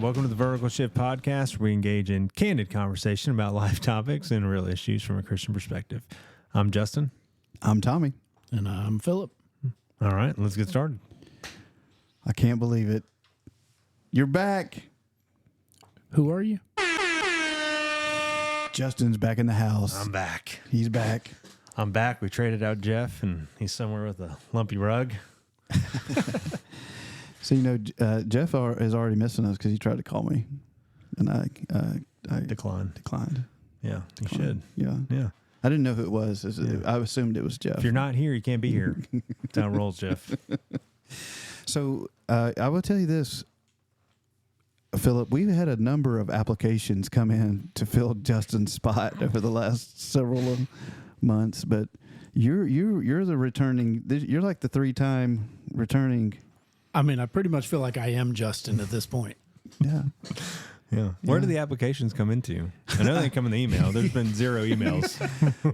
welcome to the Vertical Shift Podcast, where we engage in candid conversation about life topics and real issues from a Christian perspective. I'm Justin. I'm Tommy. And I'm Phillip. All right, let's get started. I can't believe it. You're back. Who are you? Justin's back in the house. I'm back. He's back. I'm back. We traded out Jeff, and he's somewhere with a lumpy rug. So, Jeff is already missing us because he tried to call me, and I Decline. declined. Yeah, you should. Yeah. Yeah. I didn't know who it was. I assumed it was Jeff. If you're not here, you can't be here. That's how it rolls, Jeff. So, I will tell you this, Phillip, we've had a number of applications come in to fill Justin's spot over the last several months, but you're the returning. You're like the 3-time returning. I mean, I pretty much feel like I am Justin at this point. Yeah. Yeah. Where do the applications come into? I know they come in the email. There's been 0 emails.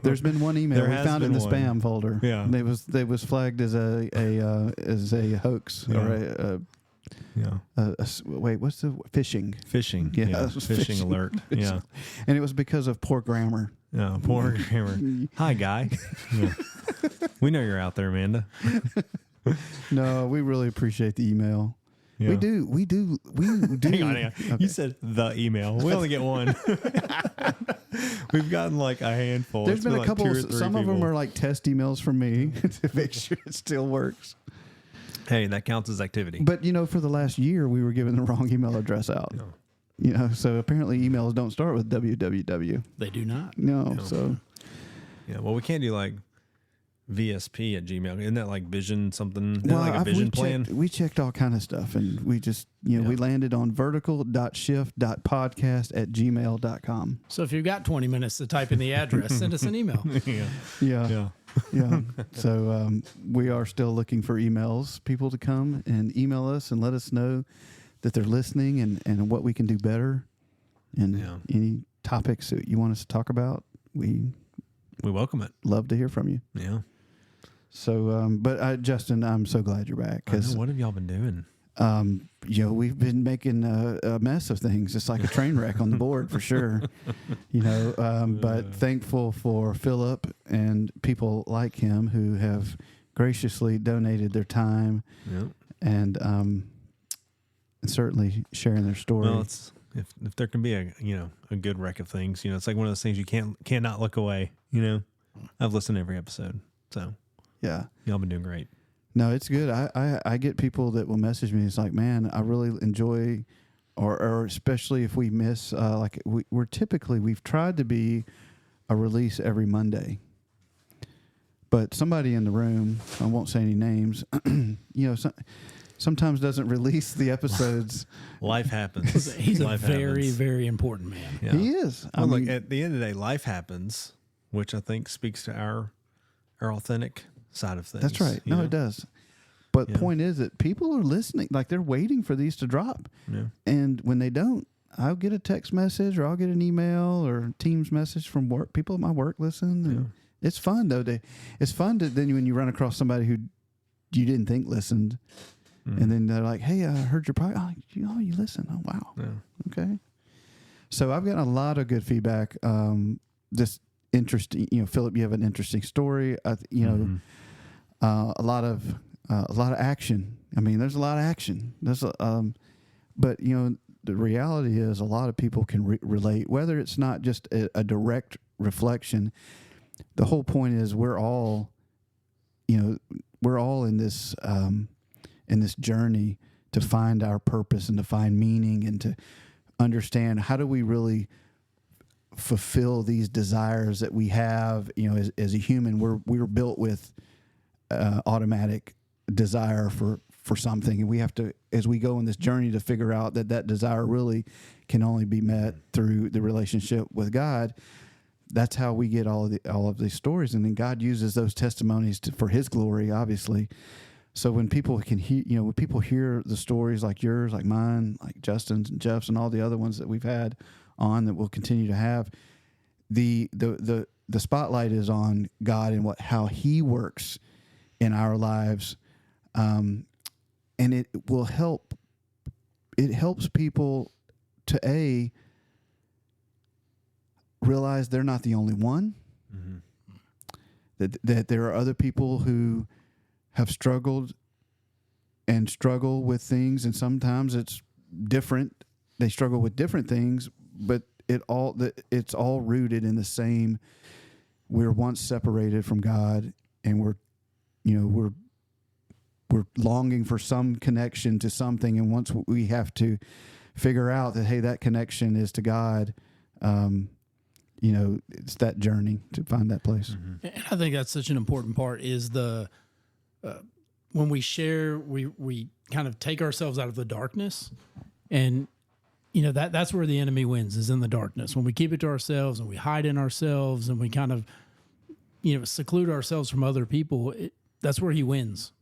There's been one email There we has found in the been one. spam folder. Yeah. And it was flagged as a hoax or wait, what's the phishing? Phishing. Yeah, Yeah. it was Phishing alert. Yeah. And it was because of poor grammar. Yeah. Poor grammar. Hi, guy. Yeah. We know you're out there, Amanda. No, we really appreciate the email. Yeah. We do. Hang on. Okay. You said the email. We only get one. We've gotten like a handful. There's It's been a like couple. 2 or 3 Some of them people. are like test emails from me to make sure it still works. Hey, that counts as activity. But for the last year, we were giving the wrong email address out. No. So apparently emails don't start with www. They do not. No. So Yeah. Well, we can't do like VSP at Gmail. Isn't that like vision something? Isn't that like a vision plan? We checked all kind of stuff, and we just we landed on vertical.shift.podcast@gmail.com. So if you've got 20 minutes to type in the address, send us an email. Yeah. Yeah. So we are still looking for emails, people to come and email us and let us know that they're listening and what we can do better, and any topics that you want us to talk about. We welcome it. love to hear from you. Yeah. So, but Justin, I'm so glad you're back because What have y'all been doing? we've been making a mess of things. It's like a train wreck on the board for sure. But thankful for Phillip and people like him who have graciously donated their time and certainly sharing their story. Well, it's if there can be a good wreck of things, it's like one of those things you cannot look away. I've listened to every episode, so yeah, y'all been doing great. No, it's good. I get people that will message me. It's like, man, I really enjoy, or especially if we miss, we've tried to be a release every Monday, but somebody in the room, I won't say any names, sometimes doesn't release the episodes. Life happens. He's Life a very, happens. very important man. Yeah. He is. Well, look, at the end of the day, life happens, which I think speaks to our authentic side of things. That's right. No, it does. But point is that people are listening, like they're waiting for these to drop. Yeah. And when they don't, I'll get a text message or I'll get an email or Teams message from work. People at my work listen. And it's fun though. It's fun to then when you run across somebody who you didn't think listened, and then they're like, "Hey, I heard your podcast. Oh, you listen. Oh, wow. Yeah. Okay." So I've gotten a lot of good feedback. Just interesting. Phillip, you have an interesting story. A lot of action. I mean, there's a lot of action. But the reality is, a lot of people can relate. Whether it's not just a direct reflection, the whole point is we're all in this journey to find our purpose and to find meaning and to understand how do we really fulfill these desires that we have. As a human, we're built with automatic desire for something, and we have to, as we go on this journey, to figure out that desire really can only be met through the relationship with God. That's how we get all of these stories, and then God uses those testimonies for His glory, obviously. So when people can hear, when people hear the stories like yours, like mine, like Justin's and Jeff's, and all the other ones that we've had on that we'll continue to have, the spotlight is on God and how He works in our lives, and it will help. It helps people to realize they're not the only one, that there are other people who have struggled and struggle with things, and sometimes it's different. They struggle with different things, but it's all rooted in the same. We're once separated from God, and we're longing for some connection to something, and once we have to figure out that, hey, that connection is to God, it's that journey to find that place. And I think that's such an important part is when we share, we kind of take ourselves out of the darkness, and that's where the enemy wins, is in the darkness. When we keep it to ourselves and we hide in ourselves and we kind of seclude ourselves from other people, that's where he wins.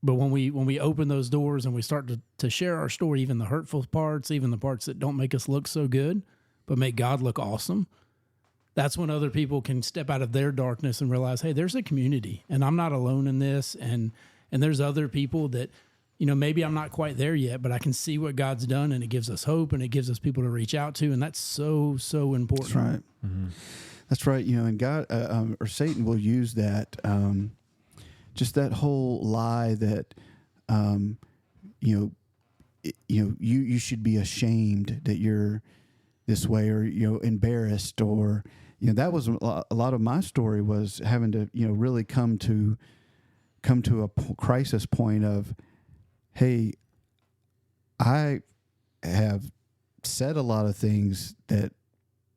But when we open those doors and we start to share our story, even the hurtful parts, even the parts that don't make us look so good, but make God look awesome, that's when other people can step out of their darkness and realize, hey, there's a community and I'm not alone in this. And there's other people that, maybe I'm not quite there yet, but I can see what God's done, and it gives us hope and it gives us people to reach out to. And that's so, so important. That's right. That's right. And God or Satan will use that, just that whole lie that, you should be ashamed that you're this way, or, embarrassed, or, that was a lot of my story, was having to, really come to a crisis point of, hey, I have said a lot of things that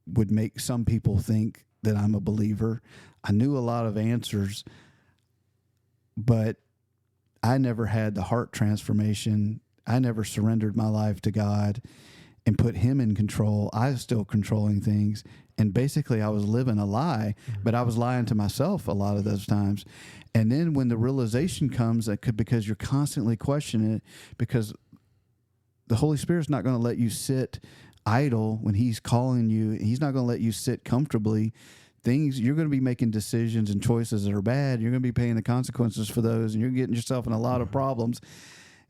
would make some people think that I'm a believer. I knew a lot of answers, but I never had the heart transformation. I never surrendered my life to God and put him in control. I was still controlling things. And basically I was living a lie, but I was lying to myself a lot of those times. And then when the realization comes, because you're constantly questioning it, because the Holy Spirit's not going to let you sit idle when he's calling you. He's not going to let you sit comfortably. You're going to be making decisions and choices that are bad. You're going to be paying the consequences for those, and you're getting yourself in a lot of problems.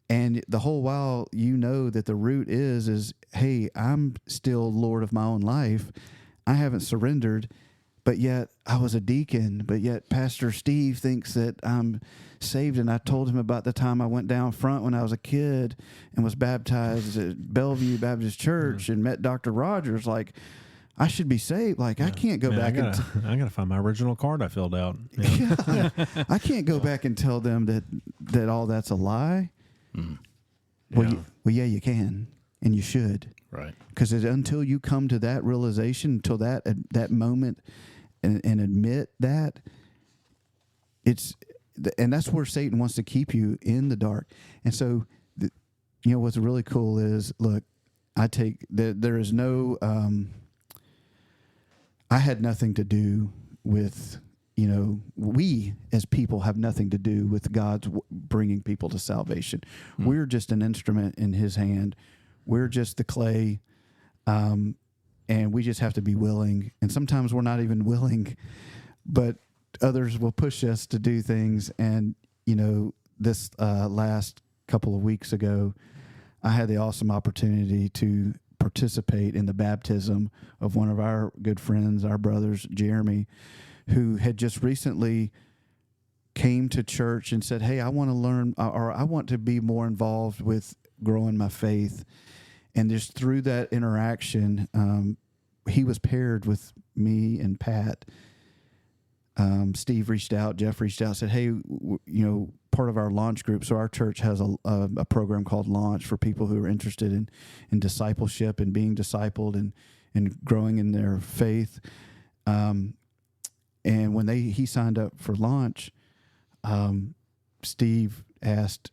And the whole while, that the root is, hey, I'm still Lord of my own life. I haven't surrendered, but yet I was a deacon, but yet Pastor Steve thinks that I'm saved. And I told him about the time I went down front when I was a kid and was baptized at Bellevue Baptist Church and met Dr. Rogers. Like, I should be saved. Like, I can't go back. I gotta find my original card I filled out. Yeah. I can't go back and tell them that all that's a lie. Well, you can, and you should. Right. Because until you come to that realization, until that moment, and admit that, and that's where Satan wants to keep you, in the dark. And so, what's really cool is, look, there is no, I had nothing to do with, we as people have nothing to do with God's bringing people to salvation. We're just an instrument in his hand. We're just the clay. And we just have to be willing. And sometimes we're not even willing, but others will push us to do things. And, this last couple of weeks ago, I had the awesome opportunity to participate in the baptism of one of our good friends, our brothers, Jeremy, who had just recently came to church and said, hey, I want to learn, or I want to be more involved with growing my faith. And just through that interaction, he was paired with me and Pat. Steve reached out, Jeff reached out, said, hey, part of our launch group. So our church has a program called Launch for people who are interested in discipleship and being discipled and growing in their faith. And when he signed up for Launch, Steve asked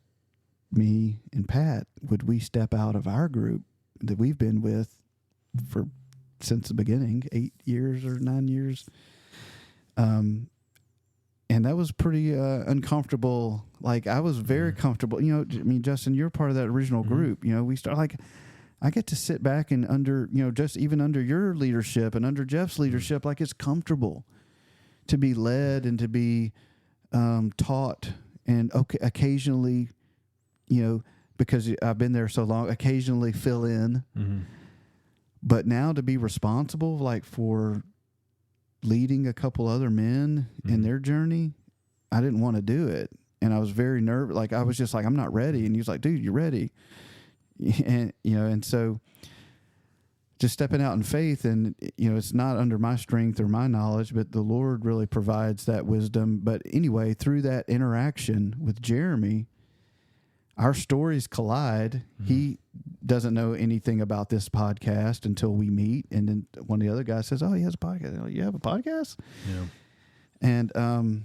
me and Pat, would we step out of our group that we've been with since the beginning, 8 years or 9 years. And that was pretty uncomfortable. Like, I was very comfortable. Justin, you're part of that original group. We start I get to sit back and just even under your leadership and under Jeff's leadership, like, it's comfortable to be led and to be taught, and occasionally, because I've been there so long, occasionally fill in. But now to be responsible, like for leading a couple other men in their journey, I didn't want to do it. And I was very nervous. Like, I was just like, I'm not ready. And he was like, dude, you're ready. And, and so just stepping out in faith, and, it's not under my strength or my knowledge, but the Lord really provides that wisdom. But anyway, through that interaction with Jeremy, our stories collide. He doesn't know anything about this podcast until we meet. And then one of the other guys says, oh, he has a podcast. Like, you have a podcast? Yeah. And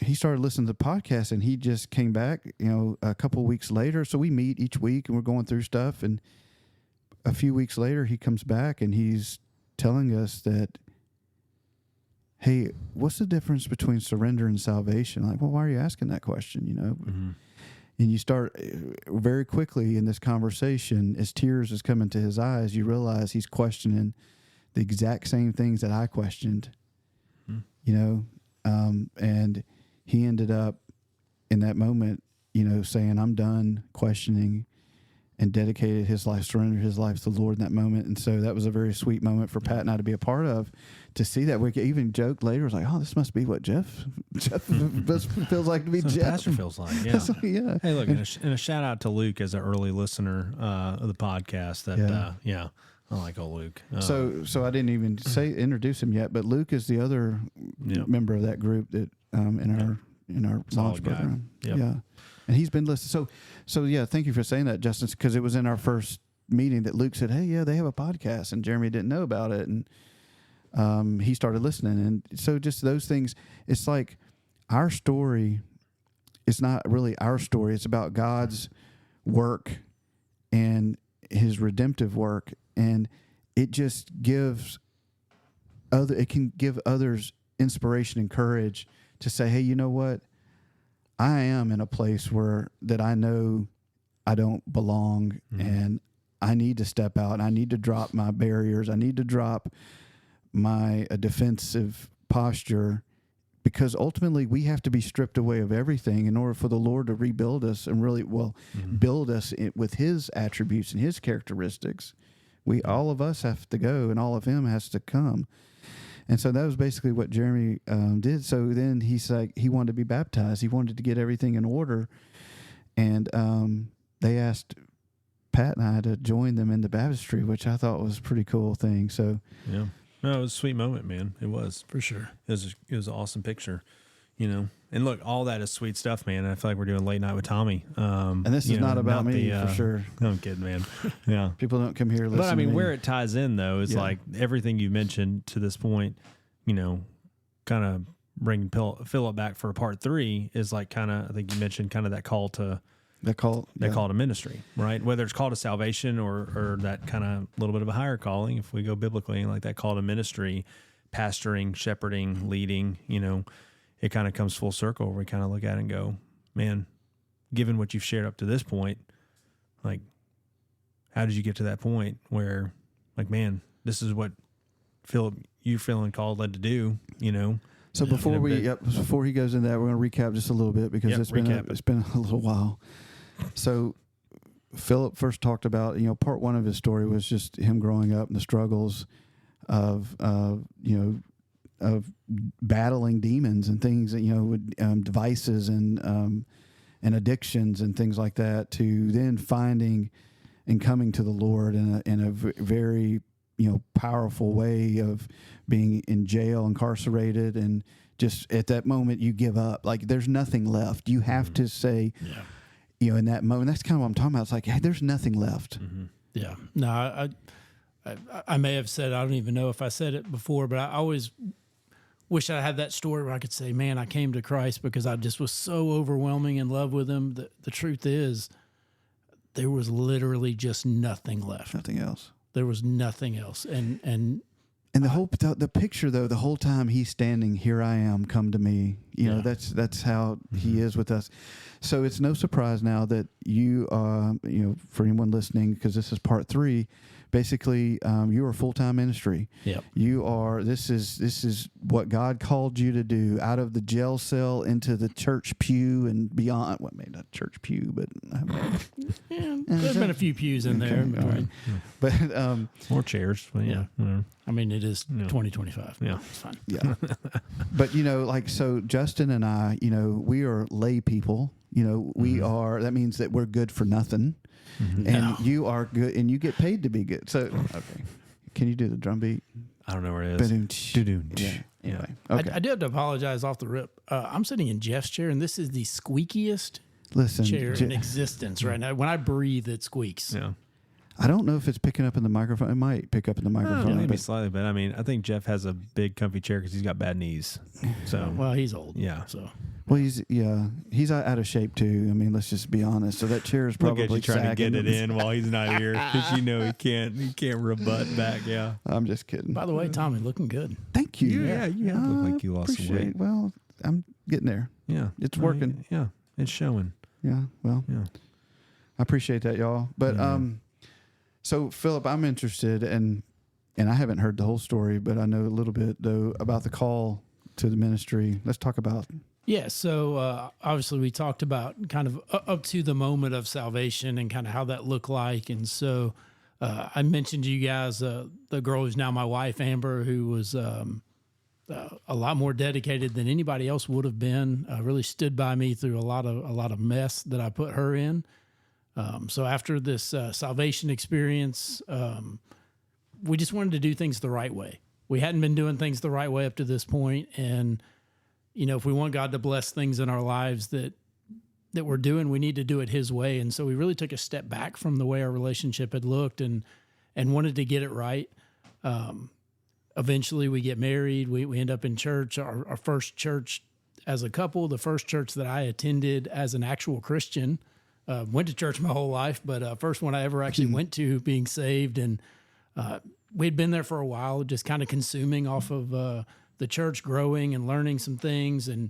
he started listening to the podcast, and he just came back, a couple of weeks later. So we meet each week, and we're going through stuff. And a few weeks later, he comes back, and he's telling us that, hey, what's the difference between surrender and salvation? Like, well, why are you asking that question, And you start very quickly in this conversation, as tears is coming to his eyes, you realize he's questioning the exact same things that I questioned, and he ended up in that moment, saying, I'm done questioning, and dedicated his life, surrendered his life to the Lord in that moment. And so that was a very sweet moment for Pat and I to be a part of, to see that. We even joked later, was like, oh, this must be what Jeff feels like to be Jeff. Pastor feels like, yeah. So, yeah. Hey, look, and a shout out to Luke as an early listener of the podcast. I like old Luke. So I didn't even introduce him yet, but Luke is the other member of that group that in our launch program. Yep. Yeah. And he's been listening. So yeah, thank you for saying that, Justin, because it was in our first meeting that Luke said, hey, yeah, they have a podcast, and Jeremy didn't know about it. And he started listening. And so just those things, it's like our story is not really our story. It's about God's work and his redemptive work. And it just it can give others inspiration and courage to say, hey, you know what? I am in a place that I know I don't belong, and I need to step out, and I need to drop my barriers. I need to drop my defensive posture, because ultimately we have to be stripped away of everything in order for the Lord to rebuild us and really, build us with his attributes and his characteristics. All of us have to go, and all of him has to come. And so that was basically what Jeremy did. So then he's like, he wanted to be baptized. He wanted to get everything in order. And they asked Pat and I to join them in the baptistry, which I thought was a pretty cool thing. So yeah, no, it was a sweet moment, man. It was, for sure. It was an awesome picture, And look, all that is sweet stuff, man. I feel like we're doing late night with Tommy. And this is not about me, for sure. No, I'm kidding, man. Yeah. People don't come here to listen. But I mean, to me. where it ties in, though, is like everything you mentioned to this point, kind of bringing Phillip back for part 3 is like kind of, I think you mentioned kind of that call to call to ministry, right? Whether it's call to salvation or that kind of little bit of a higher calling, if we go biblically, like that call to ministry, pastoring, shepherding, leading, it kind of comes full circle where we kind of look at it and go, man, given what you've shared up to this point, like, how did you get to that point where, like, man, this is what Phillip, you feeling called, led to do, So before he goes into that, we're going to recap just a little bit, because it's been a little while. So Phillip first talked about, part 1 of his story was just him growing up and the struggles of battling demons and things, devices and addictions and things like that, to then finding and coming to the Lord in a very, powerful way of being in jail, incarcerated, and just at that moment you give up. Like, there's nothing left. You have to say, in that moment, that's kind of what I'm talking about. It's like, hey, there's nothing left. Mm-hmm. Yeah. No, I may have said, I don't even know if I said it before, but I always wish I had that story where I could say, man, I came to Christ because I just was so overwhelming in love with him. The truth is, there was literally just nothing left. Nothing else. There was nothing else. And the picture, though, the whole time he's standing, here I am, come to me. That's how he is with us. So it's no surprise now that you, for anyone listening, because this is part 3, basically, you are full-time ministry. Yep. You are. This is what God called you to do. Out of the jail cell into the church pew and beyond. What made a church pew? But there's been a few pews in there. In between. Right. But more chairs. But yeah. I mean, it is 2025. Yeah, it's fine. Yeah. But so Justin and I, we are lay people. We are. That means that we're good for nothing. Mm-hmm. And you are good, and you get paid to be good. So, okay, can you do the drum beat? I don't know where it is. Yeah. Anyway, okay. I do have to apologize off the rip. I'm sitting in Jeff's chair, and this is the squeakiest chair in existence right now. When I breathe, it squeaks. Yeah. I don't know if it's picking up in the microphone. It might pick up in the microphone. Maybe slightly, but I mean, I think Jeff has a big, comfy chair because he's got bad knees. So, well, he's old. Yeah. So. Well, he's out of shape too. I mean, let's just be honest. So that chair is probably Look at you trying to get it in while he's not here because he can't rebut back. Yeah, I'm just kidding. By the way, Tommy, looking good. Thank you. Yeah, you have look like you lost some weight. Well, I'm getting there. Yeah, it's working. Yeah, it's showing. Yeah, well, yeah, I appreciate that, y'all. But so Phillip, I'm interested, and I haven't heard the whole story, but I know a little bit though about the call to the ministry. Let's talk about. Yeah, so obviously we talked about kind of up to the moment of salvation and kind of how that looked like. And so I mentioned to you guys the girl who's now my wife, Amber, who was a lot more dedicated than anybody else would have been, really stood by me through a lot of mess that I put her in. So after this salvation experience, we just wanted to do things the right way. We hadn't been doing things the right way up to this point, and if we want God to bless things in our lives that we're doing, we need to do it His way. And so we really took a step back from the way our relationship had looked and wanted to get it right. Eventually we get married. We end up in church, our first church as a couple, the first church that I attended as an actual Christian. Went to church my whole life, but first one I ever actually went to being saved. And we'd been there for a while, just kind of consuming off of the church, growing and learning some things, and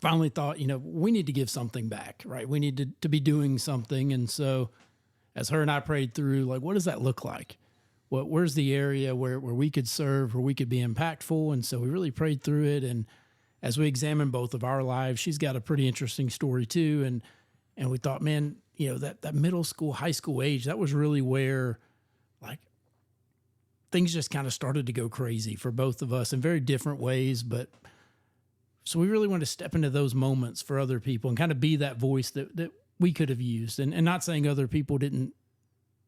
finally thought, we need to give something back, right? We need to be doing something. And so as her and I prayed through, like, what does that look like? Where's the area where we could serve, where we could be impactful? And so we really prayed through it. And as we examined both of our lives, she's got a pretty interesting story too. And we thought, man, that middle school, high school age, that was really where like things just kind of started to go crazy for both of us in very different ways. But so we really wanted to step into those moments for other people and kind of be that voice that we could have used. And not saying other people didn't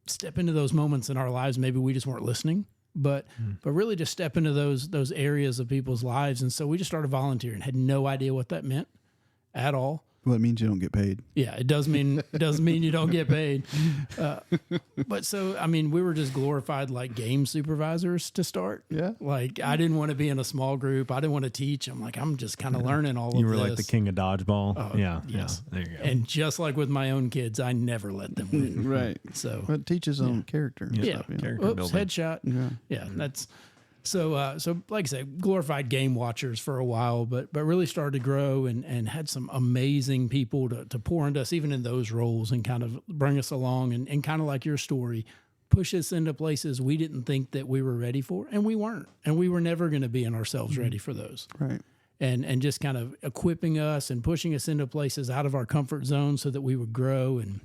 step into those moments in our lives. Maybe we just weren't listening, but really just step into those areas of people's lives. And so we just started volunteering, had no idea what that meant at all. Well, it means you don't get paid. Yeah, it does mean you don't get paid. But so, I mean, we were just glorified like game supervisors to start. Yeah. Like I didn't want to be in a small group. I didn't want to teach. I'm like, I'm just kind of learning all of this. You were like the king of dodgeball. Yes. Yeah. There you go. And just like with my own kids, I never let them win. Right. So it teaches on character. Yeah. Character building. Headshot. Yeah. That's so like I said, glorified game watchers for a while, but really started to grow and had some amazing people to pour into us, even in those roles, and kind of bring us along and kind of like your story, push us into places we didn't think that we were ready for, and we weren't, and we were never going to be in ourselves ready for those. Right. And just kind of equipping us and pushing us into places out of our comfort zone so that we would grow and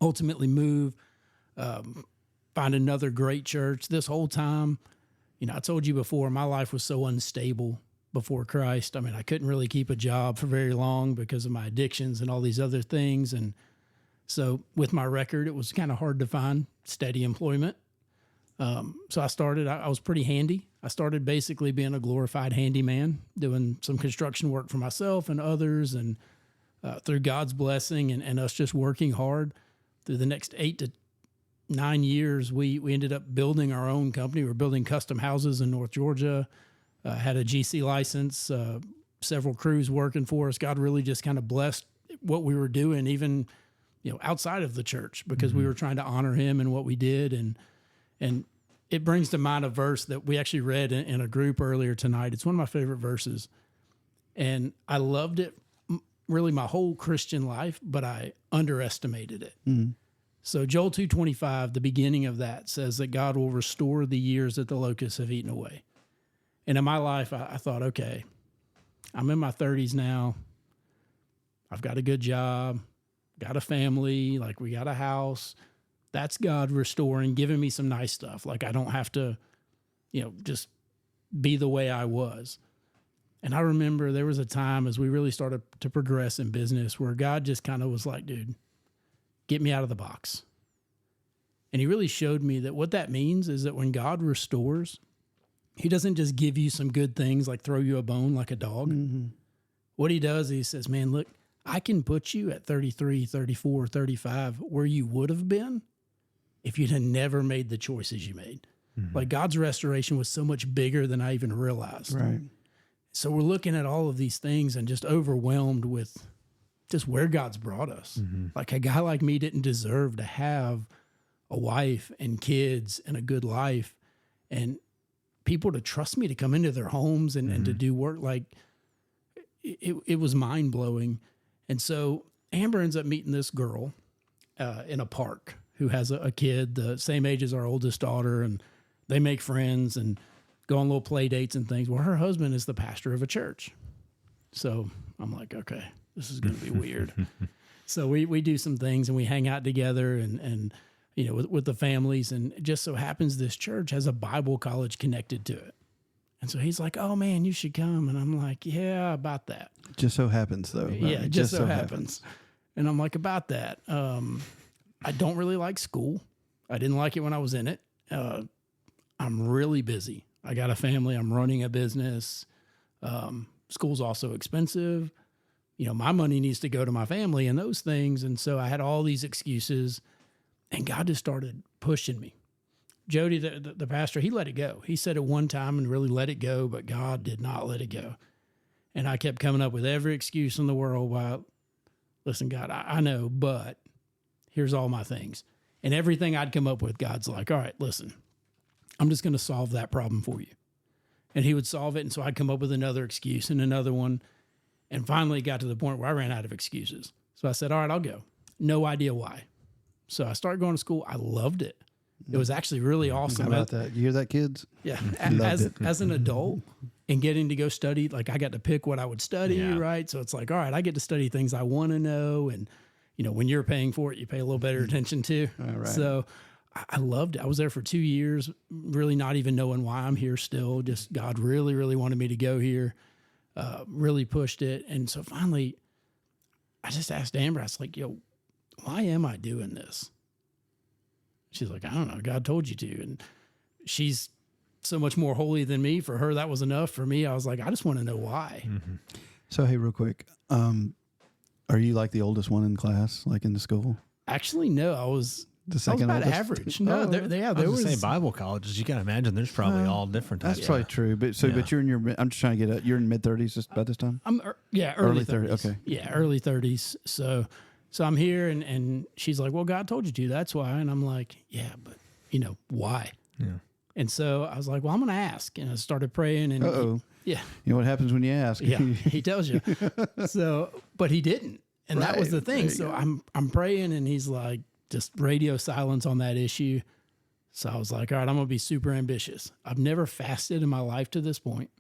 ultimately move, find another great church. This whole time, I told you before, my life was so unstable before Christ. I mean, I couldn't really keep a job for very long because of my addictions and all these other things. And so with my record, it was kind of hard to find steady employment. So I was pretty handy. I started basically being a glorified handyman, doing some construction work for myself and others. And through God's blessing and us just working hard through the next 8 to 9 years, we ended up building our own company. We were building custom houses in North Georgia, had a GC license, several crews working for us. God really just kind of blessed what we were doing, even, outside of the church, because we were trying to honor Him in what we did. And it brings to mind a verse that we actually read in a group earlier tonight. It's one of my favorite verses. And I loved it really my whole Christian life, but I underestimated it. Mm-hmm. So Joel 2:25, the beginning of that says that God will restore the years that the locusts have eaten away. And in my life, I thought, okay, I'm in my 30s now. I've got a good job, got a family, like we got a house. That's God restoring, giving me some nice stuff. Like I don't have to, just be the way I was. And I remember there was a time as we really started to progress in business where God just kind of was like, dude, get me out of the box. And he really showed me that what that means is that when God restores, he doesn't just give you some good things like throw you a bone like a dog. Mm-hmm. What he does, he says, man, look, I can put you at 33, 34, 35 where you would have been if you'd have never made the choices you made. Mm-hmm. Like God's restoration was so much bigger than I even realized. Right. So we're looking at all of these things and just overwhelmed with just where God's brought us. Mm-hmm. Like a guy like me didn't deserve to have a wife and kids and a good life and people to trust me to come into their homes and to do work. Like it was mind blowing. And so Amber ends up meeting this girl in a park who has a kid the same age as our oldest daughter, and they make friends and go on little play dates and things. Well, her husband is the pastor of a church. So I'm like, okay, this is going to be weird. So we do some things and we hang out together and with the families. And it just so happens this church has a Bible college connected to it. And so he's like, oh, man, you should come. And I'm like, yeah, about that. Just so happens, though. Right? Yeah, just so happens. And I'm like, about that. I don't really like school. I didn't like it when I was in it. I'm really busy. I got a family. I'm running a business. School's also expensive. My money needs to go to my family and those things. And so I had all these excuses. And God just started pushing me. Jody, the pastor, he let it go. He said it one time and really let it go, but God did not let it go. And I kept coming up with every excuse in the world. Why, listen, God, I know, but here's all my things. And everything I'd come up with, God's like, all right, listen, I'm just going to solve that problem for you. And he would solve it. And so I'd come up with another excuse and another one. And finally it got to the point where I ran out of excuses. So I said, all right, I'll go. No idea why. So I started going to school. I loved it. It was actually really awesome. How about that? You hear that, kids? Yeah. As an adult and getting to go study, like I got to pick what I would study, right? So it's like, all right, I get to study things I want to know. And, when you're paying for it, you pay a little better attention too. Right. So I loved it. I was there for 2 years, really not even knowing why I'm here still. Just God really, really wanted me to go here, really pushed it. And so finally, I just asked Amber, I was like, yo, why am I doing this? She's like, I don't know. God told you to. And she's so much more holy than me. For her, that was enough. For me, I was like, I just want to know why. Mm-hmm. So, hey, real quick. Are you like the oldest one in class, like in the school? Actually, no. I was the second about oldest? Average. No, there was say Bible colleges. You can imagine there's probably all different types. That's probably true. But you're in your. I'm just trying to get at. You're in mid 30s about this time. I'm early 30s. Okay. Yeah, early 30s. So I'm here, and she's like, well, God told you to. That's why. And I'm like, yeah, but why? Yeah. And so I was like, well, I'm going to ask. And I started praying. And yeah. You know what happens when you ask? Yeah, he tells you. But he didn't. And that was the thing. So I'm praying, and he's like, just radio silence on that issue. So I was like, all right, I'm going to be super ambitious. I've never fasted in my life to this point.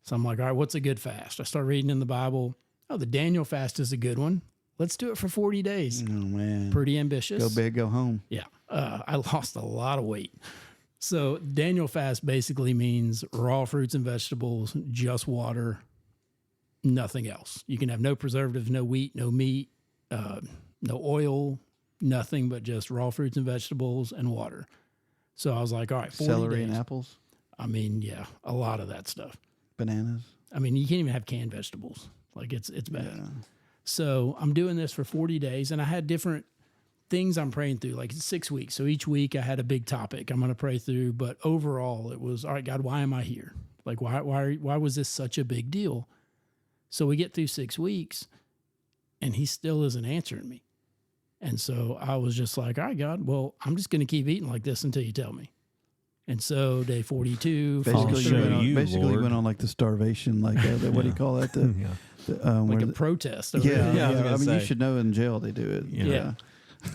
So I'm like, all right, what's a good fast? I start reading in the Bible. Oh, the Daniel fast is a good one. Let's do it for 40 days. Oh, man. Pretty ambitious. Go big, go home. Yeah. I lost a lot of weight. So Daniel fast basically means raw fruits and vegetables, just water, nothing else. You can have no preservatives, no wheat, no meat, no oil, nothing but just raw fruits and vegetables and water. So I was like, all right, 40 celery days. And apples? I mean, yeah, a lot of that stuff. Bananas? I mean, you can't even have canned vegetables. Like it's bad. Yeah. So I'm doing this for 40 days, and I had different things I'm praying through, like it's 6 weeks. So each week I had a big topic I'm going to pray through. But overall, it was, all right, God, why am I here? Like, why was this such a big deal? So we get through 6 weeks, and he still isn't answering me. And so I was just like, all right, God, well, I'm just going to keep eating like this until you tell me. And so day 42, basically went on like the starvation, like what do you call that? Like a protest. Yeah. I mean, say. you should know in jail they do it. Yeah.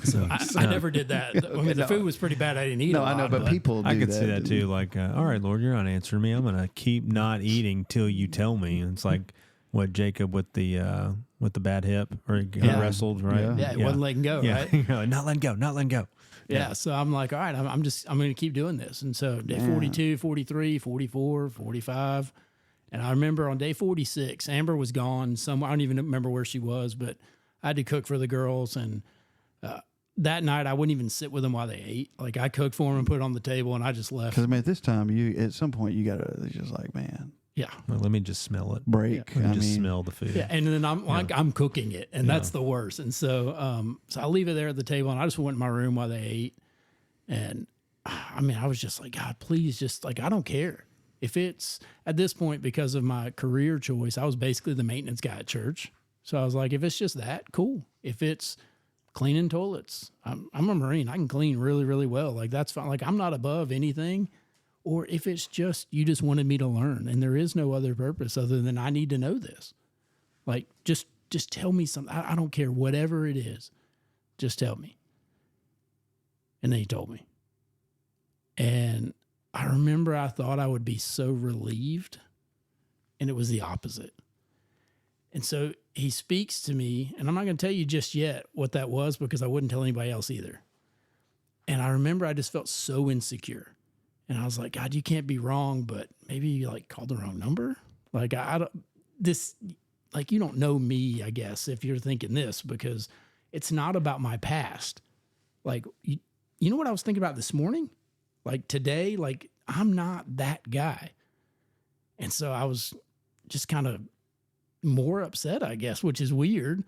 So I never did that. I mean, the food was pretty bad. I didn't eat. No, a lot, I know, but people do I could that. see that too. Like, all right, Lord, you're not answering me. I'm gonna keep not eating till you tell me. And it's like what Jacob with the bad hip, or he wrestled, right? Yeah, it wasn't letting go, right? You're like, not letting go, not letting go. Yeah, so I'm like, all right, I'm going to keep doing this. And so day 42, 43, 44, 45. And I remember on day 46, Amber was gone somewhere. I don't even remember where she was, but I had to cook for the girls. And that night, I wouldn't even sit with them while they ate. Like, I cooked for them and put it on the table, and I just left. Because, I mean, at this time, at some point, you got to just like, man. Yeah. Well, let me just smell it. Break. Let me just smell the food. Yeah, and then I'm cooking it, and that's the worst. And so so I leave it there at the table, and I just went in my room while they ate. And I mean, I was just like, God, please, just like, I don't care. If it's at this point, because of my career choice, I was basically the maintenance guy at church. So I was like, if it's just that, cool. If it's cleaning toilets, I'm a Marine. I can clean really, really well. Like, that's fine. Like, I'm not above anything. Or if it's just, you just wanted me to learn and there is no other purpose other than I need to know this. Like, just tell me something. I don't care, whatever it is. Just tell me. And then he told me. And I remember I thought I would be so relieved, and it was the opposite. And so he speaks to me, and I'm not going to tell you just yet what that was because I wouldn't tell anybody else either. And I remember I just felt so insecure. And I was like, God, you can't be wrong, but maybe you like called the wrong number. Like, I don't, this, like, you don't know me, I guess, if you're thinking this, because it's not about my past. Like, you know what I was thinking about this morning? Like today, like, I'm not that guy. And so I was just kind of more upset, I guess, which is weird.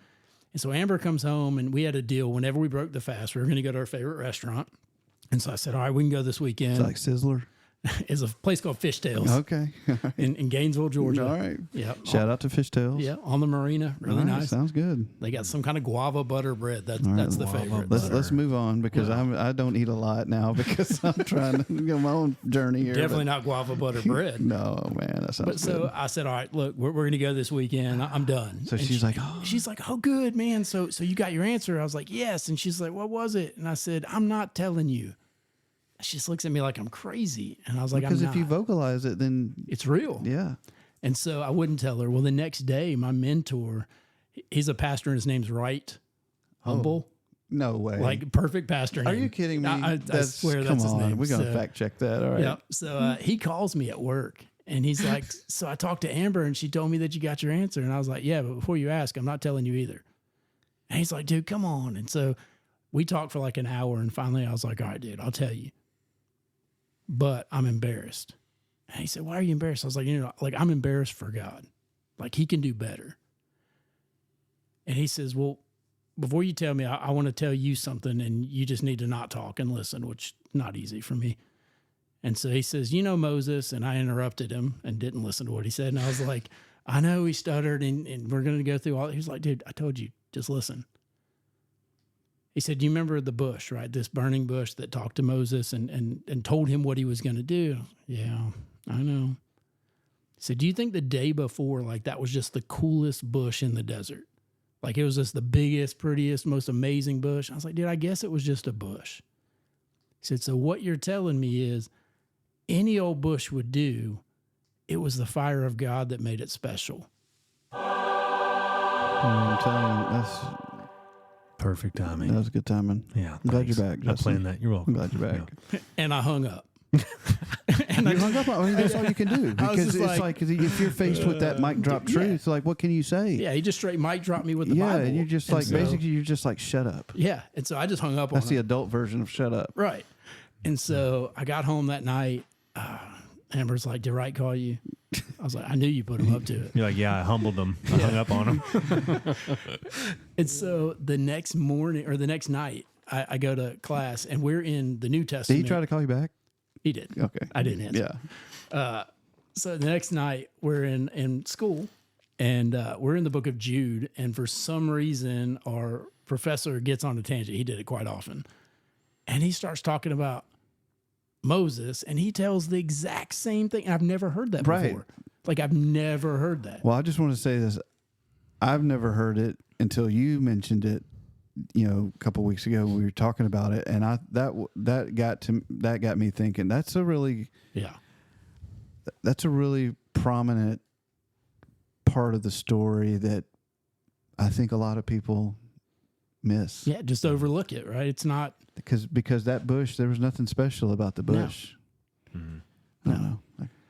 And so Amber comes home, and we had a deal. Whenever we broke the fast, we were going to go to our favorite restaurant. And so I said, all right, we can go this weekend. It's like Sizzler. It's a place called Fishtails. Okay. in Gainesville, Georgia. All right. Yeah. Shout out to Fishtails. Yeah, on the marina. Really nice. Sounds good. They got some kind of guava butter bread. That's the favorite. Let's move on because I don't eat a lot now because I'm trying to go my own journey here. Definitely not guava butter bread. No, man, that sounds good. So I said, all right, look, we're going to go this weekend. I'm done. So she's like, oh, good, man. So you got your answer? I was like, yes. And she's like, what was it? And I said, I'm not telling you. She just looks at me like I'm crazy. And I was like, because if you vocalize it, then it's real. Yeah. And so I wouldn't tell her. Well, the next day, my mentor, he's a pastor, and his name's Wright. Humble. No way. Like, perfect pastor name. Are you kidding me? I swear that's his name. We're going to fact check that. All right. Yep. So he calls me at work, and he's like, so I talked to Amber, and she told me that you got your answer. And I was like, yeah, but before you ask, I'm not telling you either. And he's like, dude, come on. And so we talked for like an hour, and finally I was like, all right, dude, I'll tell you. But I'm embarrassed. And he said, why are you embarrassed? I was like, I'm embarrassed for God. Like, he can do better. And he says, well, before you tell me, I want to tell you something, and you just need to not talk and listen, which is not easy for me. And so he says, Moses, and I interrupted him and didn't listen to what he said. And I was like, I know he stuttered, and we're going to go through all. He was like, dude, I told you, just listen. He said, you remember the bush, right? This burning bush that talked to Moses and told him what he was going to do. Yeah, I know. He said, do you think the day before, like, that was just the coolest bush in the desert? Like, it was just the biggest, prettiest, most amazing bush. I was like, dude, I guess it was just a bush. He said, so what you're telling me is any old bush would do. It was the fire of God that made it special. I'm telling you, that's perfect timing. That was good timing. Yeah. I'm glad you're back, Justin. I planned that. You're welcome. I'm glad you're back. Yeah. And I hung up. And you hung up. I mean, that's all you can do because it's like if you're faced with that mic drop truth, like, what can you say? Yeah, he just straight mic dropped me with the Bible. Yeah, and you're just like, basically, you're just like, shut up. Yeah, and so I just hung up on That's the adult version of shut up. Right. And so I got home that night. Amber's like, did Wright call you? I was like, I knew you put him up to it. You're like, yeah, I humbled him. I hung up on him. And so the next morning or the next night, I go to class, and we're in the New Did Testament. he try to call you back? He did. Okay. I didn't answer. Yeah. So the next night, we're in school, and we're in the book of Jude, and for some reason, our professor gets on a tangent. He did it quite often. And he starts talking about Moses, and he tells the exact same thing. And I've never heard that before. Like, I've never heard that. Well, I just want to say this. I've never heard it until you mentioned it a couple of weeks ago we were talking about it, and that got me thinking. That's a really prominent part of the story that I think a lot of people miss. Yeah, just overlook it, right? It's not because that bush, there was nothing special about the bush. No. I don't know.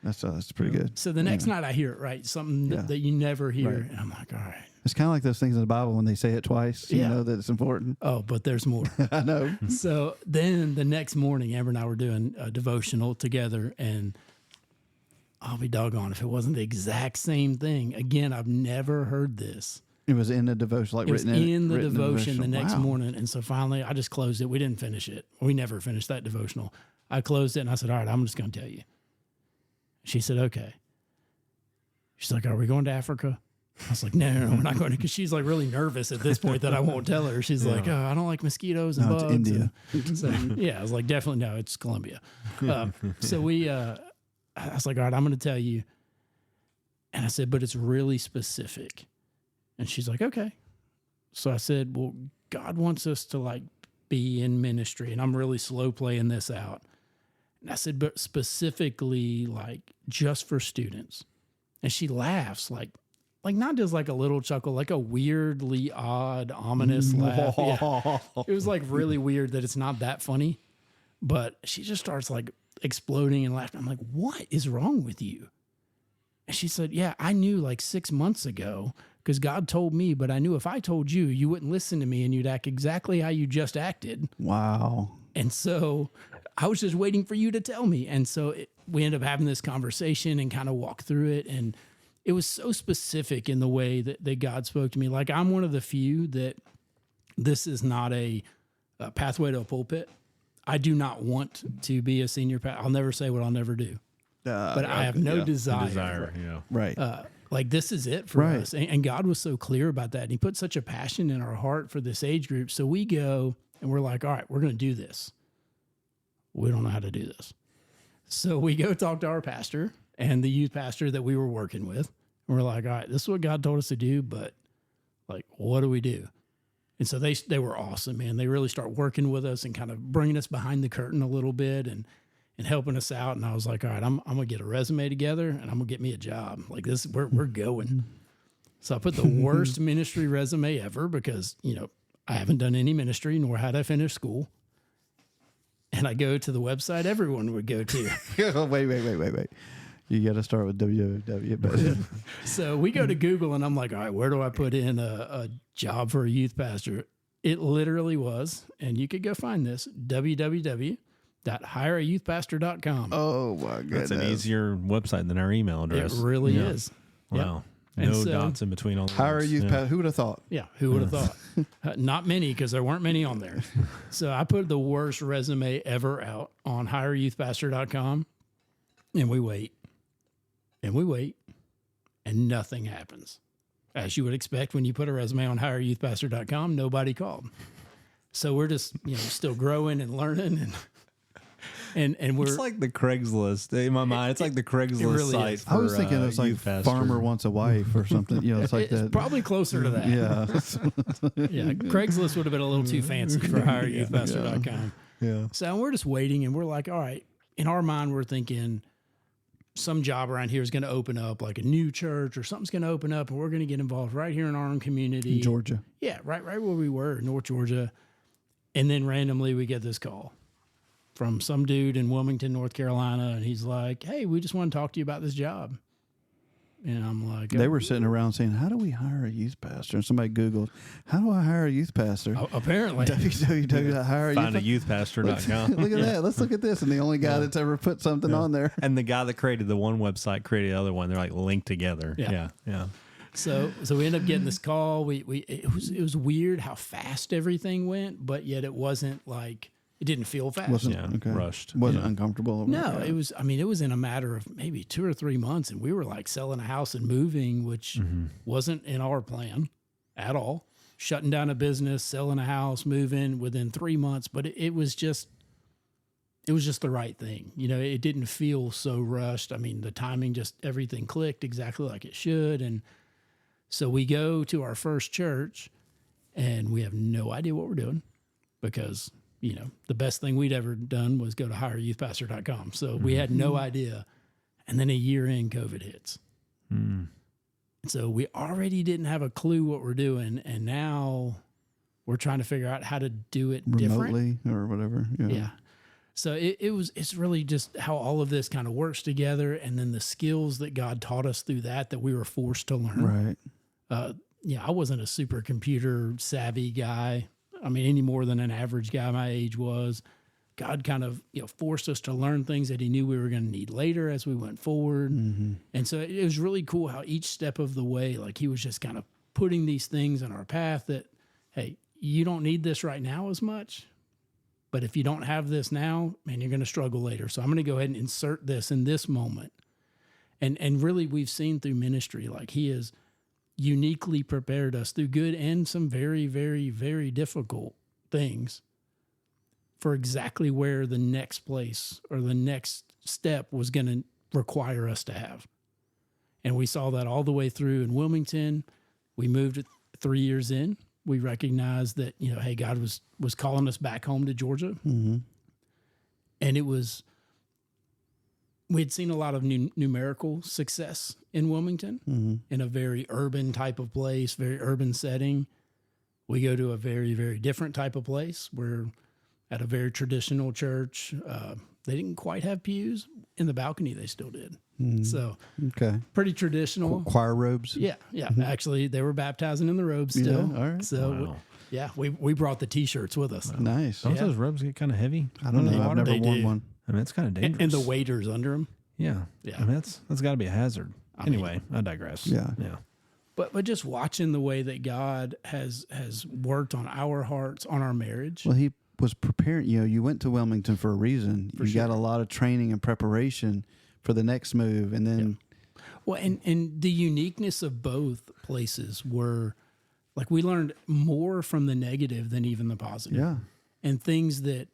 That's pretty good. So the next night I hear it, right? Something that you never hear. Right. And I'm like, all right. It's kind of like those things in the Bible when they say it twice, you know that it's important. Oh, but there's more. I know. So then the next morning, Amber and I were doing a devotional together, and I'll be doggone if it wasn't the exact same thing. Again, I've never heard this. It was in the devotion, like written in the devotion the next morning. And so finally I just closed it. We didn't finish it. We never finished that devotional. I closed it and I said, all right, I'm just going to tell you. She said, okay. She's like, are we going to Africa? I was like, no, we're not going to, because she's like really nervous at this point that I won't tell her. She's like, oh, I don't like mosquitoes and bugs. It's India. So, I was like, definitely no, it's Colombia. So I was like, all right, I'm going to tell you. And I said, but it's really specific. And she's like, okay. So I said, well, God wants us to like be in ministry, and I'm really slow playing this out. And I said, but specifically like just for students. And she laughs like not just like a little chuckle, like a weirdly odd, ominous laugh. Yeah. It was like really weird that it's not that funny, but she just starts like exploding and laughing. I'm like, what is wrong with you? And she said, yeah, I knew like 6 months ago because God told me, but I knew if I told you, you wouldn't listen to me and you'd act exactly how you just acted. Wow. And so I was just waiting for you to tell me. And so we ended up having this conversation and kind of walked through it. And it was so specific in the way that God spoke to me. Like I'm one of the few that this is not a pathway to a pulpit. I do not want to be a senior pastor. I'll never say what I'll never do. But I have no desire. Right. Like this is it for us. And God was so clear about that. And he put such a passion in our heart for this age group. So we go and we're like, all right, we're going to do this. We don't know how to do this. So we go talk to our pastor and the youth pastor that we were working with. And we're like, all right, this is what God told us to do, but like, what do we do? And so they were awesome, man. They really start working with us and kind of bringing us behind the curtain a little bit and helping us out. And I was like, all right, I'm going to get a resume together and I'm going to get me a job. Like this, we're going. So I put the worst ministry resume ever because, I haven't done any ministry, nor had I finished school. And I go to the website everyone would go to. Wait. You got to start with www. But So we go to Google and I'm like, all right, where do I put in a job for a youth pastor? It literally was, and you could go find this, www.hireayouthpastor.com. Oh my goodness. That's an easier website than our email address. It really is. Wow. Yep. No dots in between all the Hire a youth pastor. Who would have thought? Yeah, who would have thought? Not many, because there weren't many on there. So I put the worst resume ever out on hireayouthpastor.com, and we wait. And we wait, and nothing happens. As you would expect when you put a resume on hireayouthpastor.com, nobody called. So we're just, still growing and learning and we're... It's like the Craigslist. In my mind, it's like the Craigslist really site is. I was thinking it was like Farmer Wants a Wife or something. It's like it's that. probably closer to that. Yeah. Yeah, Craigslist would have been a little too fancy for hireayouthpastor.com. Yeah. So we're just waiting, and we're like, all right, in our mind, we're thinking... some job around here is going to open up, like a new church or something's going to open up, and we're going to get involved right here in our own community. Georgia. Yeah, right where we were, North Georgia. And then randomly we get this call from some dude in Wilmington, North Carolina, and he's like, hey, we just want to talk to you about this job. And I'm like... They were sitting around saying, how do we hire a youth pastor? And somebody Googled, how do I hire a youth pastor? Apparently. www.hireayouthpastor.com. Look at that. Let's look at this. And the only guy that's ever put something on there. And the guy that created the one website created the other one. They're like linked together. Yeah. So we ended up getting this call. It was weird how fast everything went, but yet it wasn't like... it didn't feel fast. Rushed. Wasn't uncomfortable. No, it was in a matter of maybe 2 or 3 months, and we were like selling a house and moving, which wasn't in our plan at all. Shutting down a business, selling a house, moving within 3 months, but it was just the right thing. It didn't feel so rushed. I mean, the timing, just everything clicked exactly like it should. And so we go to our first church, and we have no idea what we're doing because, you know, the best thing we'd ever done was go to hireyouthpastor.com. So we had no idea. And then a year in, COVID hits. So we already didn't have a clue what we're doing, and now we're trying to figure out how to do it remotely different. or whatever. Yeah. So it's really just how all of this kind of works together, and then the skills that God taught us through that we were forced to learn. Right. I wasn't a super computer savvy guy. I mean, any more than an average guy my age was. God kind of, you know, forced us to learn things that he knew we were going to need later as we went forward. And so it was really cool how each step of the way, like he was just kind of putting these things in our path that, hey, you don't need this right now as much, but if you don't have this now, man, you're going to struggle later. So I'm going to go ahead and insert this in this moment. And really we've seen through ministry, like he has uniquely prepared us through good and some very, very, very difficult things for exactly where the next place or the next step was going to require us to have. And we saw that all the way through in Wilmington. We moved 3 years in. We recognized that, you know, hey, God was calling us back home to Georgia. And we had seen a lot of numerical success in Wilmington in a very urban type of place, very urban setting. We go to a very, very different type of place. We're at a very traditional church. They didn't quite have pews. In the balcony, they still did. So, pretty traditional. Choir robes? Yeah. Actually, they were baptizing in the robes still. Yeah, all right. So, we brought the T-shirts with us. Nice. Don't those robes get kind of heavy? I don't know. I've never worn one. I mean, it's kind of dangerous. And the waiters under them. Yeah. I mean, that's got to be a hazard. Anyway, I digress. Yeah. But just watching the way that God has worked on our hearts, on our marriage. Well, he was preparing, you know, you went to Wilmington for a reason. You got a lot of training and preparation for the next move. And then. Well, and the uniqueness of both places were, like, we learned more from the negative than even the positive. Yeah. And things that,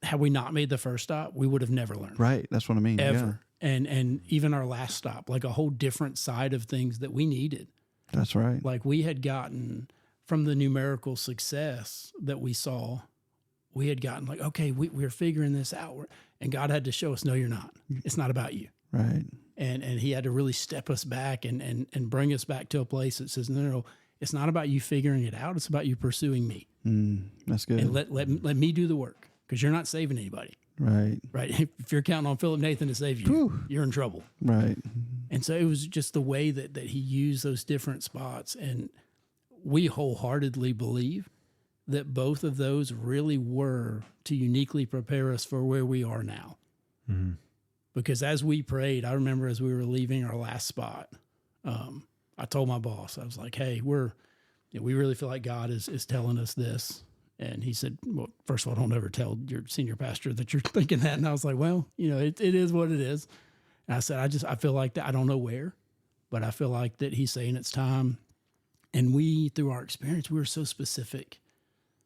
had we not made the first stop, we would have never learned. Right. That's what I mean. Ever. Yeah. And even our last stop, like a whole different side of things that we needed. That's right. Like we had gotten from the numerical success that we saw, we had gotten like, okay, we're figuring this out. And God had to show us, no, you're not. It's not about you. Right. And he had to really step us back and bring us back to a place that says, no, it's not about you figuring it out. It's about you pursuing me. That's good. And let me do the work, because you're not saving anybody. Right. If you're counting on Phillip Nathan to save you, you're in trouble. Right. And so it was just the way that he used those different spots. And we wholeheartedly believe that both of those really were to uniquely prepare us for where we are now. Because as we prayed, I remember as we were leaving our last spot, I told my boss, I was like, hey, we really feel like God is telling us this. And he said, well, first of all, don't ever tell your senior pastor that you're thinking that. And I was like, well, it is what it is. And I said, I feel like that. I don't know where, but I feel like that he's saying it's time. And we, through our experience, we were so specific.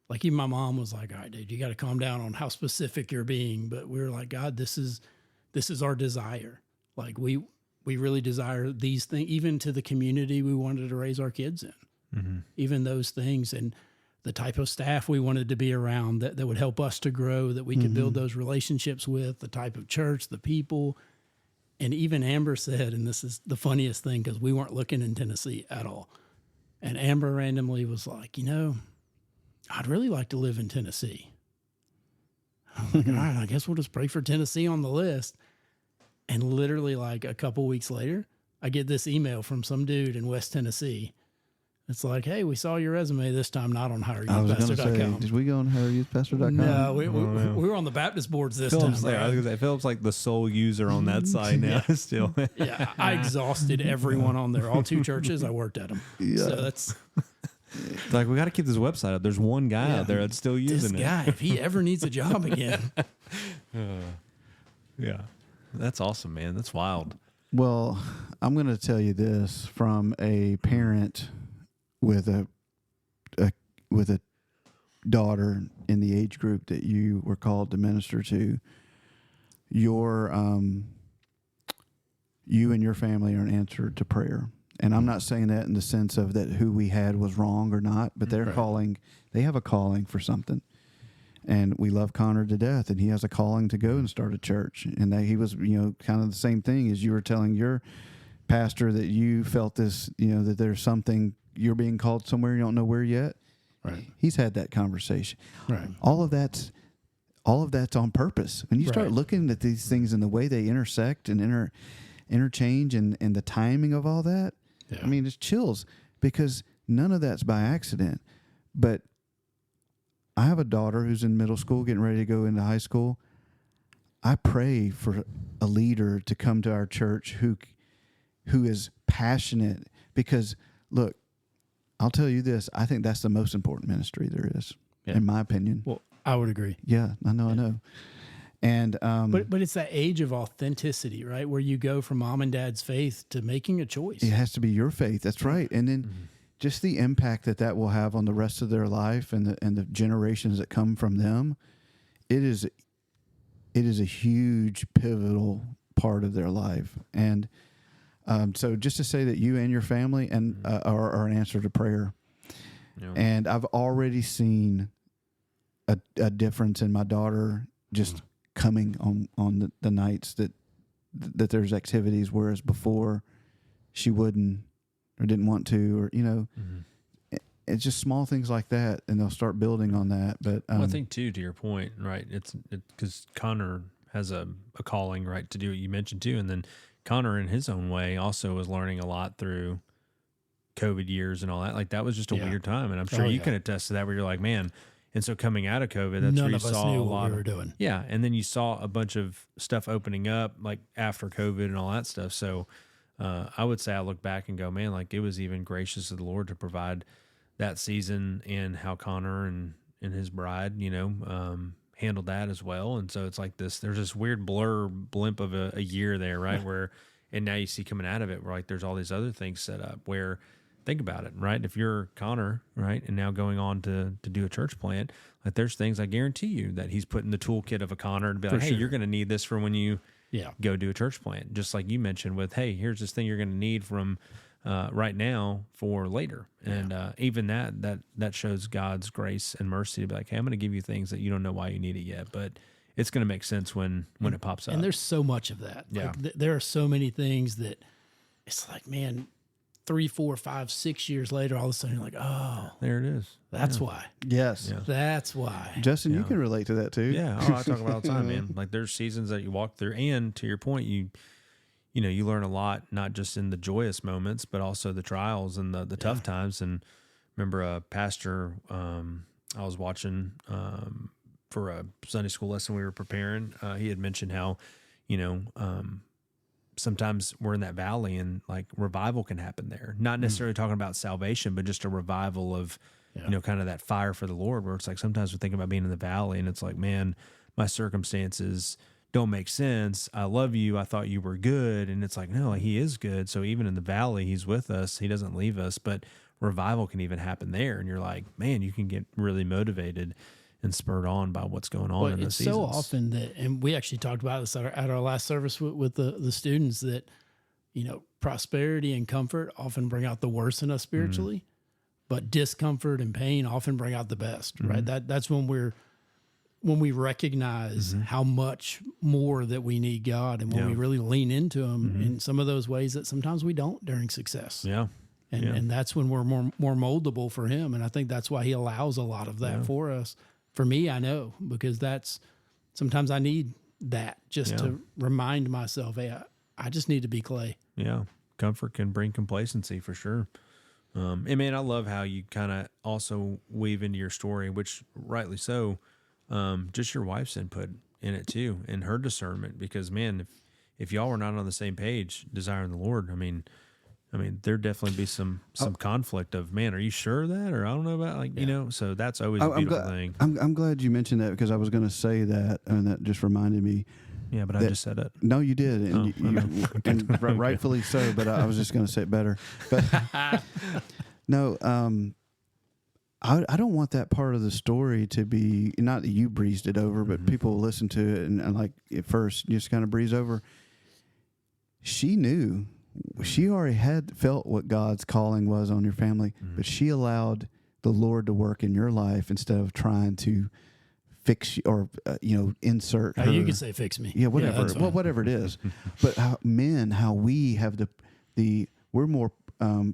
Like even my mom was like, all right, dude, you got to calm down on how specific you're being. But we were like, God, this is our desire. Like we really desire these things, even to the community we wanted to raise our kids in, even those things. And the type of staff we wanted to be around that would help us to grow, that we could build those relationships with, the type of church, the people. And even Amber said, and this is the funniest thing because we weren't looking in Tennessee at all. And Amber randomly was like, I'd really like to live in Tennessee. I was like, all right, I guess we'll just pray for Tennessee on the list. And literally like a couple weeks later, I get this email from some dude in West Tennessee. It's like, hey, we saw your resume this time, not on hireyouthpastor.com. I was going to say, did we go on hireyouthpastor.com? No, we were on the Baptist boards this time. I was going to say, Philip's like the sole user on that site now still. Yeah, I exhausted everyone on there. All 2 churches, I worked at them. Yeah. So that's... Like, we got to keep this website up. There's one guy out there that's still using it. This guy, if he ever needs a job again. Yeah. That's awesome, man. That's wild. Well, I'm going to tell you this from a parent with a daughter in the age group that you were called to minister to. You and your family are an answer to prayer. And I'm not saying that in the sense of that who we had was wrong or not, but they're calling, they have a calling for something. And we love Connor to death, and he has a calling to go and start a church. And that he was, kind of the same thing as you were telling your pastor that you felt this, that there's something, you're being called somewhere, you don't know where yet. Right. He's had that conversation. Right. All of that's on purpose. When you start looking at these things and the way they intersect and interchange and the timing of all that, I mean, it's chills, because none of that's by accident. But I have a daughter who's in middle school, getting ready to go into high school. I pray for a leader to come to our church who is passionate, because look, I'll tell you this, I think that's the most important ministry there is, in my opinion. Well, I would agree. Yeah, I know. And but it's that age of authenticity, right? Where you go from mom and dad's faith to making a choice. It has to be your faith. That's right. And then just the impact that will have on the rest of their life and the generations that come from them. It is a huge pivotal part of their life. And so just to say that you and your family are an answer to prayer. Yeah. And I've already seen a difference in my daughter just coming on the nights that there's activities, whereas before she wouldn't or didn't want to, or it's just small things like that, and they'll start building on that. But I think too, to your point, right? It's because Connor has a calling, right, to do what you mentioned too, and then Connor in his own way also was learning a lot through COVID years and all that. Like that was just a weird time, and I'm sure you can attest to that, where you're like, man. And so coming out of COVID, that's none where you of us saw knew a lot what we were doing. Yeah, and then you saw a bunch of stuff opening up, like after COVID and all that stuff. So I would say I look back and go, man, like it was even gracious of the Lord to provide that season, and how Connor and his bride, handled that as well. And so it's like there's this weird blimp of a year there, right? And now you see coming out of it, where like there's all these other things set up where. Think about it, right? If you're Connor, right, and now going on to do a church plant, like there's things I guarantee you that he's put in the toolkit of a Connor to be like, hey, you're going to need this for when you go do a church plant. Just like you mentioned with, hey, here's this thing you're going to need from right now for later. And even that shows God's grace and mercy to be like, hey, I'm going to give you things that you don't know why you need it yet, but it's going to make sense when it pops up. And there's so much of that. Yeah. Like, there are so many things that it's like, man, 3, 4, 5, 6 years later, all of a sudden you're like, oh, there it is. That's why. Yes. Yeah. That's why. Justin, you can relate to that too. Yeah. Oh, I talk about it all the time, man. Like there's seasons that you walk through, and to your point, you learn a lot, not just in the joyous moments, but also the trials and the tough times. And remember a pastor, I was watching for a Sunday school lesson we were preparing. He had mentioned how, sometimes we're in that valley and like revival can happen there. Not necessarily talking about salvation, but just a revival of, kind of that fire for the Lord, where it's like sometimes we're thinking about being in the valley and it's like, man, my circumstances don't make sense. I love you. I thought you were good. And it's like, no, he is good. So even in the valley, he's with us. He doesn't leave us, but revival can even happen there. And you're like, man, you can get really motivated and spurred on by what's going on in the seasons. It's so often that, and we actually talked about this at our last service with the students, that, prosperity and comfort often bring out the worst in us spiritually, but discomfort and pain often bring out the best, right? That's when we recognize how much more that we need God, and when we really lean into him in some of those ways that sometimes we don't during success. Yeah. And that's when we're more moldable for him. And I think that's why he allows a lot of that for us. For me, I know, because sometimes I need that just to remind myself, hey, I just need to be clay. Yeah. Comfort can bring complacency for sure. And man, I love how you kind of also weave into your story, which rightly so, just your wife's input in it too, and her discernment, because man, if y'all were not on the same page, desiring the Lord, I mean, there'd definitely be some conflict of, man, are you sure of that? Or I don't know about, so that's always a beautiful thing. I'm glad you mentioned that, because I was going to say that, and that just reminded me. Yeah, but I just said it. No, you did. And, and rightfully so, but I was just going to say it better. But no, I don't want that part of the story to be, not that you breezed it over, but people listen to it and like at first you just kind of breeze over. She knew she already had felt what God's calling was on your family, but she allowed the Lord to work in your life instead of trying to fix you or insert her. You could say fix me. Yeah, whatever. Whatever it is. But how we have we're more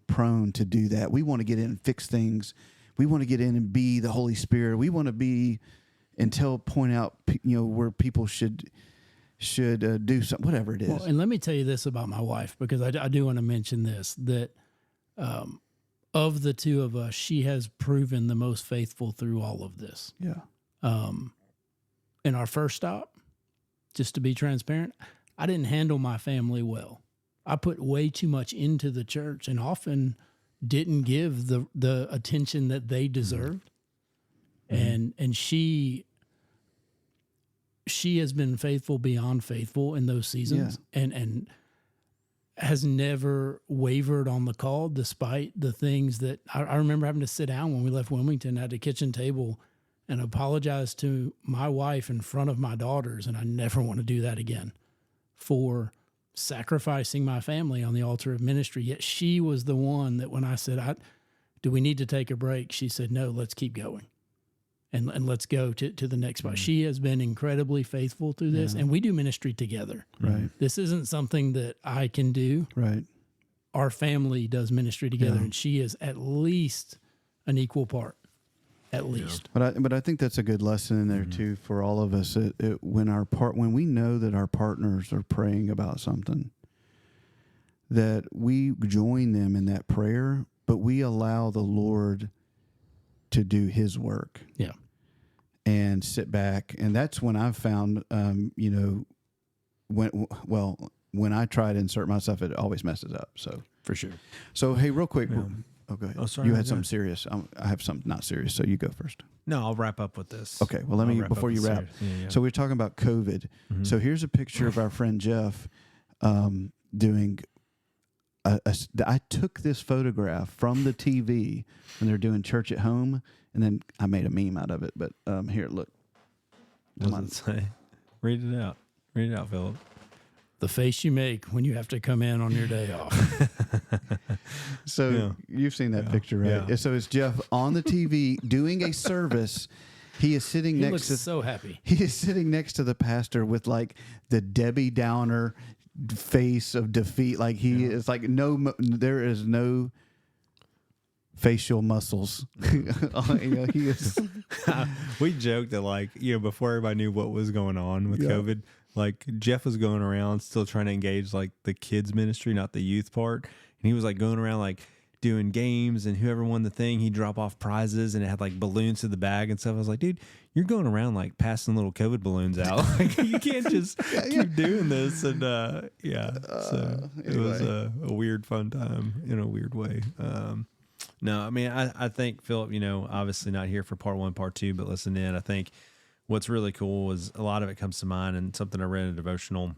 prone to do that. We want to get in and fix things. We want to get in and be the Holy Spirit. We want to be point out where people should do something, whatever it is. Well, and let me tell you this about my wife, because I do want to mention this, that of the two of us, she has proven the most faithful through all of this. Yeah. In our first stop, just to be transparent, I didn't handle my family well. I put way too much into the church and often didn't give the attention that they deserved. And she has been faithful beyond faithful in those seasons, and has never wavered on the call, despite the things that I remember having to sit down when we left Wilmington at the kitchen table and apologize to my wife in front of my daughters. And I never want to do that again, for sacrificing my family on the altar of ministry. Yet she was the one that when I said, do we need to take a break? She said, no, let's keep going. And let's go to the next spot. She has been incredibly faithful through this, and we do ministry together. Right. This isn't something that I can do. Right. Our family does ministry together, and she is at least an equal part, at least. But I think that's a good lesson in there too for all of us. When we know that our partners are praying about something, that we join them in that prayer, but we allow the Lord to do His work. Yeah. And sit back. And that's when I've found, when I try to insert myself, it always messes up. So For sure. So, hey, real quick. Yeah. Go ahead. Oh, sorry. You had something serious. I have something not serious. So you go first. No, I'll wrap up with this. Okay. Well, before you wrap. Yeah. So we're talking about COVID. Mm-hmm. So here's a picture of our friend Jeff doing I took this photograph from the TV when they're doing church at home, and then I made a meme out of it. But here, look. What does it say? Read it out. Read it out, Phillip. The face you make when you have to come in on your day off. So you've seen that picture, right? Yeah. So it's Jeff on the TV doing a service. He is sitting he next looks so happy. He is sitting next to the pastor with like the Debbie Downer face of defeat. Like he is like there is no facial muscles. He is. We joked that before everybody knew what was going on with COVID, like Jeff was going around still trying to engage like the kids ministry, not the youth part. And he was like going around like doing games, and whoever won the thing, he'd drop off prizes, and it had like balloons to the bag and stuff. I was like, dude, you're going around like passing little COVID balloons out. Like you can't just keep doing this. And so it was a weird, fun time in a weird way. No, I mean, I think Phillip, obviously not here for part 1, part 2, but listen in. I think what's really cool is a lot of it comes to mind, and something I read in a devotional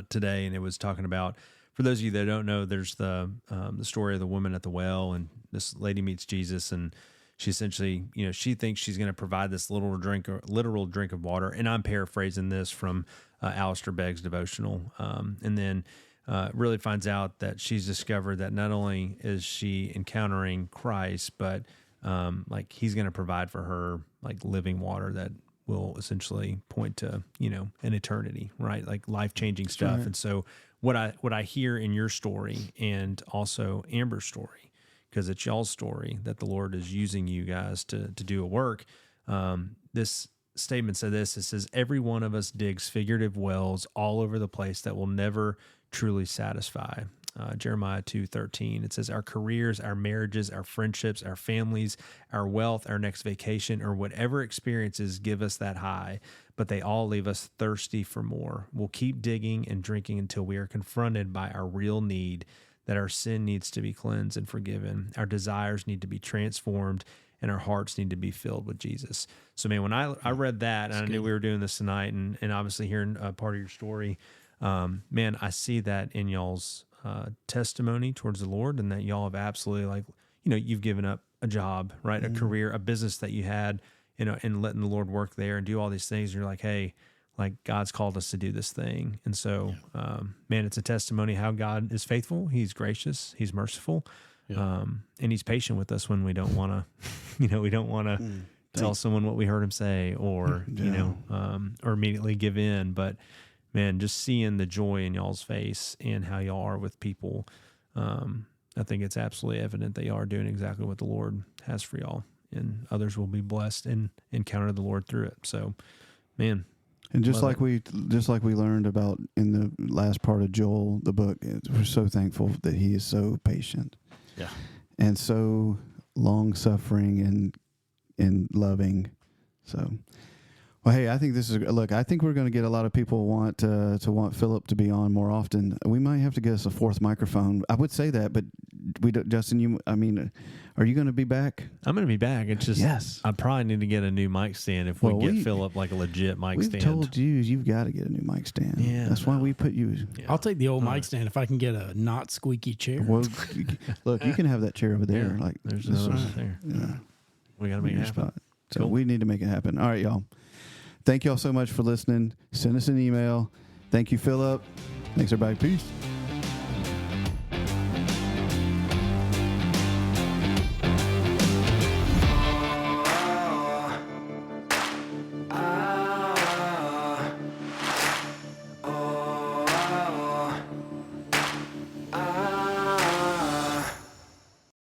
today, and it was talking about, for those of you that don't know, there's the story of the woman at the well, and this lady meets Jesus, and she essentially, she thinks she's going to provide this literal drink of water. And I'm paraphrasing this from Alistair Begg's devotional, and then really finds out that she's discovered that not only is she encountering Christ, but like he's going to provide for her like living water that will essentially point to an eternity, right? Like life-changing stuff. Right. And so what I hear in your story, and also Amber's story, because it's y'all's story that the Lord is using you guys to do a work. This statement said this: it says, every one of us digs figurative wells all over the place that will never truly satisfy. Jeremiah 2:13. It says, our careers, our marriages, our friendships, our families, our wealth, our next vacation, or whatever experiences give us that high, but they all leave us thirsty for more. We'll keep digging and drinking until we are confronted by our real need, that our sin needs to be cleansed and forgiven. Our desires need to be transformed, and our hearts need to be filled with Jesus. So, man, when I read that, and I knew we were doing this tonight, and obviously hearing part of your story, man, I see that in y'all's testimony towards the Lord, and that y'all have absolutely you've given up a job, right? A career, a business that you had, and letting the Lord work there and do all these things. And you're like, hey, like God's called us to do this thing. And so, man, it's a testimony how God is faithful. He's gracious. He's merciful. Yeah. And he's patient with us when we don't want to, we don't want to tell someone what we heard him say or, or immediately give in. But man, just seeing the joy in y'all's face and how y'all are with people, I think it's absolutely evident that y'all are doing exactly what the Lord has for y'all, and others will be blessed and encounter the Lord through it. So, man. And just like we learned about in the last part of Joel, the book, we're so thankful that he is so patient, and so long suffering and loving. So, well, hey, I think this is I think we're going to get a lot of people want to want Phillip to be on more often. We might have to get us a fourth microphone. I would say that, but we don't, Justin. Are you going to be back? I'm going to be back. It's just I probably need to get a new mic stand if we get Phillip like a legit mic stand. We've told you've got to get a new mic stand. Yeah, that's why we put you. Yeah. I'll take the old mic stand if I can get a not squeaky chair. Well, look, you can have that chair over there. Yeah, there's another one there. Yeah. We got to make it happen. Spot. So we need to make it happen. All right, y'all. Thank y'all so much for listening. Send us an email. Thank you, Phillip. Thanks, everybody. Peace.